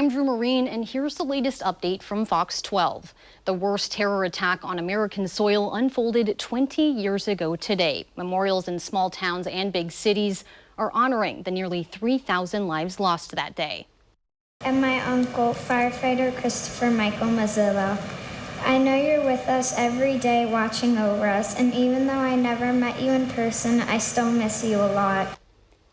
I'm Drew Marine, and here's the latest update from Fox 12. The worst terror attack on American soil unfolded 20 years ago today. Memorials in small towns and big cities are honoring the nearly 3,000 lives lost that day. And my uncle, firefighter Christopher Michael Mazzillo. I know you're with us every day watching over us, and even though I never met you in person, I still miss you a lot.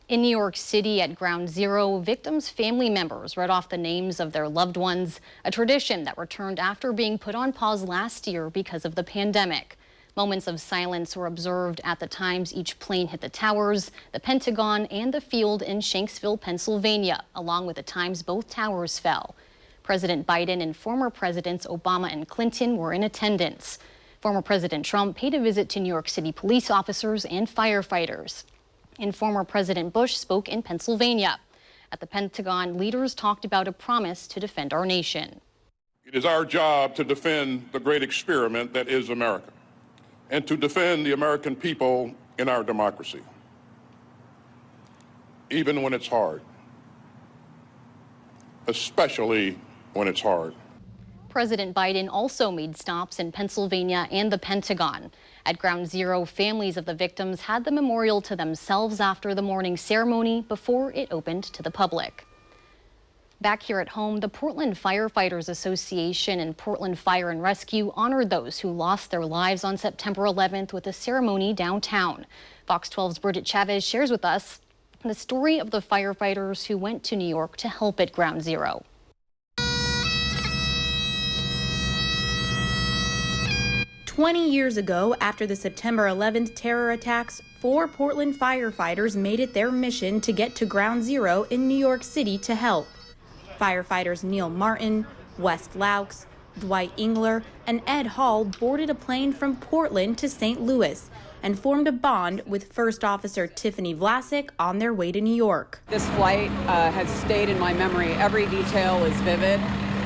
In New York City at Ground Zero, victims' family members read off the names of their loved ones, a tradition that returned after being put on pause last year because of the pandemic. Moments of silence were observed at the times each plane hit the towers, the Pentagon, and the field in Shanksville, Pennsylvania, along with the times both towers fell. President Biden and former Presidents Obama and Clinton were in attendance. Former President Trump paid a visit to New York City police officers and firefighters. And former President Bush spoke in Pennsylvania. At the Pentagon, leaders talked about a promise to defend our nation. It is our job to defend the great experiment that is America, and to defend the American people in our democracy, even when it's hard, especially when it's hard. President Biden also made stops in Pennsylvania and the Pentagon. At Ground Zero, families of the victims had the memorial to themselves after the morning ceremony before it opened to the public. Back here at home, the Portland Firefighters Association and Portland Fire and Rescue honored those who lost their lives on September 11th with a ceremony downtown. Fox 12's Bridget Chavez shares with us the story of the firefighters who went to New York to help at Ground Zero. 20 years ago, after the September 11th terror attacks, 4 Portland firefighters made it their mission to get to Ground Zero in New York City to help. Firefighters Neil Martin, Wes Laux, Dwight Engler, and Ed Hall boarded a plane from Portland to St. Louis and formed a bond with First Officer Tiffany Vlasic on their way to New York. This flight has stayed in my memory. Every detail is vivid,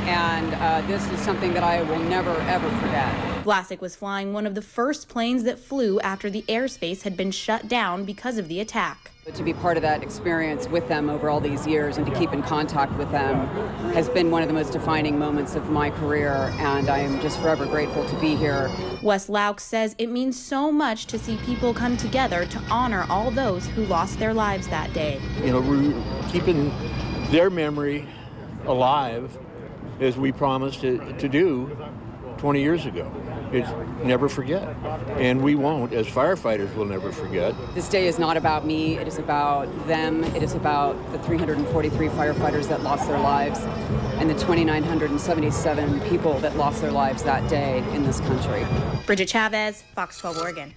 and this is something that I will never, ever forget. Vlasic was flying one of the first planes that flew after the airspace had been shut down because of the attack. To be part of that experience with them over all these years and to keep in contact with them has been one of the most defining moments of my career, and I am just forever grateful to be here. Wes Laux says it means so much to see people come together to honor all those who lost their lives that day. You know, we're keeping their memory alive as we promised to do 20 years ago. It's never forget, and we won't, as firefighters will never forget. This day is not about me, it is about them, it is about the 343 firefighters that lost their lives and the 2,977 people that lost their lives that day in this country. Bridget Chavez, Fox 12 Oregon.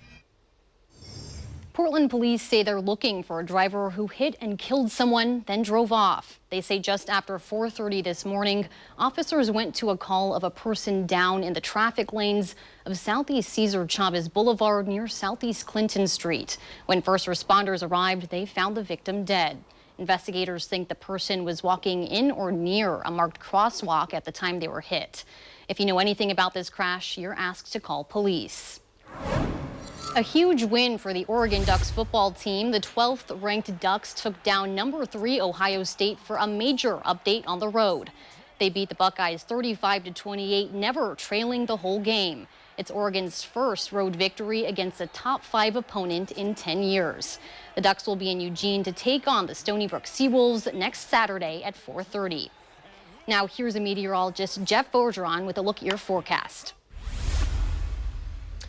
Portland police say they're looking for a driver who hit and killed someone, then drove off. They say just after 4:30 this morning, officers went to a call of a person down in the traffic lanes of Southeast Cesar Chavez Boulevard near Southeast Clinton Street. When first responders arrived, they found the victim dead. Investigators think the person was walking in or near a marked crosswalk at the time they were hit. If you know anything about this crash, you're asked to call police. A huge win for the Oregon Ducks football team. The 12th ranked Ducks took down number 3 Ohio State for a major update on the road. They beat the Buckeyes 35-28, never trailing the whole game. It's Oregon's first road victory against a top 5 opponent in 10 years. The Ducks will be in Eugene to take on the Stony Brook Seawolves next Saturday at 4:30. Now here's a meteorologist, Jeff Bergeron, with a look at your forecast.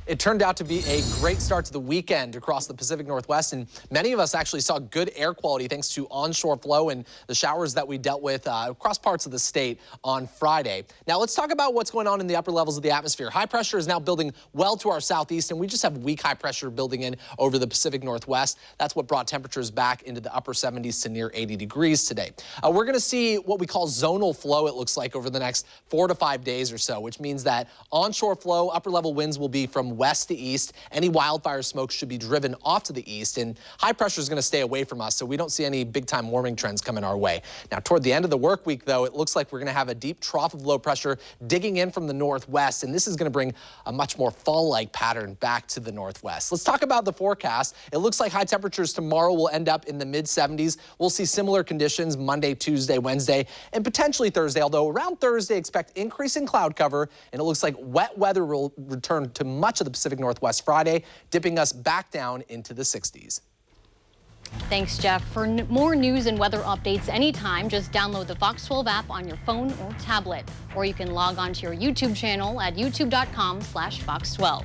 It turned out to be a great start to the weekend across the Pacific Northwest, and many of us actually saw good air quality thanks to onshore flow and the showers that we dealt with across parts of the state on Friday. Now let's talk about what's going on in the upper levels of the atmosphere. High pressure is now building well to our southeast, and we just have weak high pressure building in over the Pacific Northwest. That's what brought temperatures back into the upper 70s to near 80 degrees today. We're going to see what we call zonal flow, it looks like, over the next 4 to 5 days or so, which means that onshore flow, upper level winds will be from west to east. Any wildfire smoke should be driven off to the east, and high pressure is going to stay away from us, so we don't see any big-time warming trends coming our way. Now, toward the end of the work week, though, it looks like we're going to have a deep trough of low pressure digging in from the northwest, and this is going to bring a much more fall-like pattern back to the northwest. Let's talk about the forecast. It looks like high temperatures tomorrow will end up in the mid-70s. We'll see similar conditions Monday, Tuesday, Wednesday, and potentially Thursday, although around Thursday, expect increasing cloud cover, and it looks like wet weather will return to much of the Pacific Northwest Friday, dipping us back down into the 60s. Thanks, Jeff. For more news and weather updates anytime, just download the Fox 12 app on your phone or tablet, or you can log on to your YouTube channel at youtube.com/Fox12.